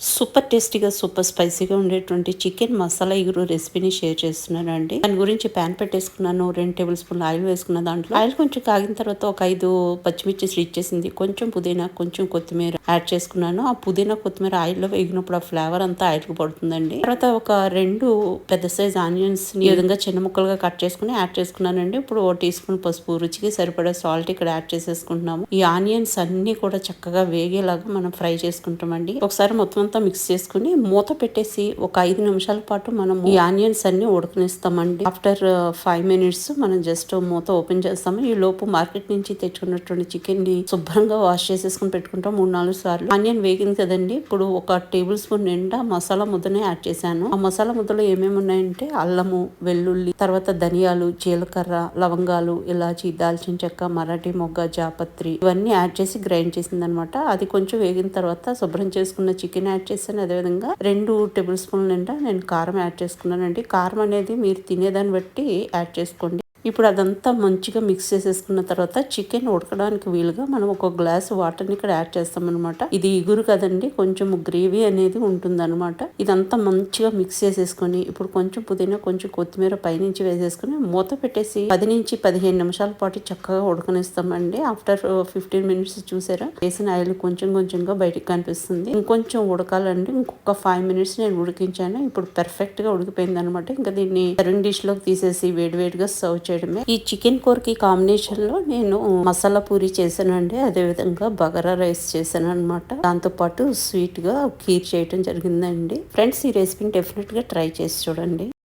Super టేస్టీగా super స్పైసీగా ఉండేటువంటి చికెన్ మసాలా ఇగురు రెసిపీని షేర్ చేస్తున్నానండి. దాని గురించి ప్యాన్ పెట్టేసుకున్నాను. 2 టేబుల్ స్పూన్లు ఆయిల్ వేసుకున్న. దాంట్లో ఆయిల్ కొంచెం కాగిన తర్వాత ఒక 5 పచ్చిమిర్చి స్లిట్ చేసింది, కొంచెం పుదీనా, కొంచెం కొత్తిమీర యాడ్ చేసుకున్నాను. ఆ పుదీనా కొత్తిమీర ఆయిల్లో వేగినప్పుడు ఆ ఫ్లేవర్ అంతా ఆయిల్కి పడుతుందండి. తర్వాత ఒక 2 పెద్ద సైజ్ ఆనియన్స్ ఈ విధంగా చిన్న ముక్కలుగా కట్ చేసుకుని యాడ్ చేసుకున్నానండి. ఇప్పుడు 1 టీ స్పూన్ పసుపు, రుచికి సరిపడా సాల్ట్ ఇక్కడ యాడ్ చేసేసుకుంటున్నాము. ఈ ఆనియన్స్ అన్ని కూడా చక్కగా వేగేలాగా మనం ఫ్రై చేసుకుంటామండి. ఒకసారి మొత్తం అంతా మిక్స్ చేసుకుని మూత పెట్టేసి ఒక 5 నిమిషాల పాటు మనం ఈ ఆనియన్స్ అన్ని ఉడకనిస్తామండి. ఆఫ్టర్ 5 మినిట్స్ మనం జస్ట్ మూత ఓపెన్ చేస్తాము. ఈ లోపు మార్కెట్ నుంచి తెచ్చుకున్నటువంటి చికెన్ ని శుభ్రంగా వాష్ చేసేసుకుని పెట్టుకుంటాం 3-4 సార్లు. ఆనియన్ వేగింది కదండి, ఇప్పుడు ఒక టేబుల్ స్పూన్ నిండా మసాలా ముద్దనే యాడ్ చేశాను. ఆ మసాలా ముద్దలో ఏమేమి ఉన్నాయంటే అల్లము, వెల్లుల్లి, తర్వాత ధనియాలు, జీలకర్ర, లవంగాలు, ఇలాచి, దాల్చిన చెక్క, మరాఠీ మొగ్గ, జాపత్రి ఇవన్నీ యాడ్ చేసి గ్రైండ్ చేసింది అనమాట. అది కొంచెం వేగిన తర్వాత శుభ్రం చేసుకున్న చికెన్ యాడ్ చేశాను. అదేవిధంగా 2 టేబుల్ స్పూన్ల నిండా నేను కారం యాడ్ చేసుకున్నానండి. కారం అనేది మీరు తినేదాన్ని బట్టి యాడ్ చేసుకోండి. ఇప్పుడు అదంతా మంచిగా మిక్స్ చేసేసుకున్న తర్వాత చికెన్ ఉడకడానికి వీలుగా మనం ఒక గ్లాస్ వాటర్ని ఇక్కడ యాడ్ చేస్తాం అనమాట. ఇది ఇగురు కదండి, కొంచెం గ్రేవీ అనేది ఉంటుంది అనమాట. ఇదంతా మంచిగా మిక్స్ చేసేసుకొని ఇప్పుడు కొంచెం పుదీనా, కొంచెం కొత్తిమీర పైనుంచి వేసేసుకుని మూత పెట్టేసి 10 నుంచి 15 నిమిషాల పాటు చక్కగా ఉడకనిస్తామండి. ఆఫ్టర్ 15 మినిట్స్ చూసారా, వేసిన ఆయిల్ కొంచెం కొంచెంగా బయటకు కనిపిస్తుంది. ఇంకొంచెం ఉడకాలండి. ఇంకొక 5 మినిట్స్ నేను ఉడికించాను. ఇప్పుడు పర్ఫెక్ట్ గా ఉడికిపోయింది అనమాట. ఇంకా దీన్ని సర్వింగ్ డిష్ లోకి తీసేసి వేడివేడిగా సర్వ్ చేయడమే. ఈ చికెన్ కూరకి కాంబినేషన్ లో నేను మసాలా పూరి చేశానండి. అదే విధంగా బగారా రైస్ చేశాను అనమాట. దాంతో పాటు స్వీట్ గా ఖీర్ చేయడం జరిగిందండి. ఫ్రెండ్స్, ఈ రెసిపీని డెఫినెట్ గా ట్రై చేసి చూడండి.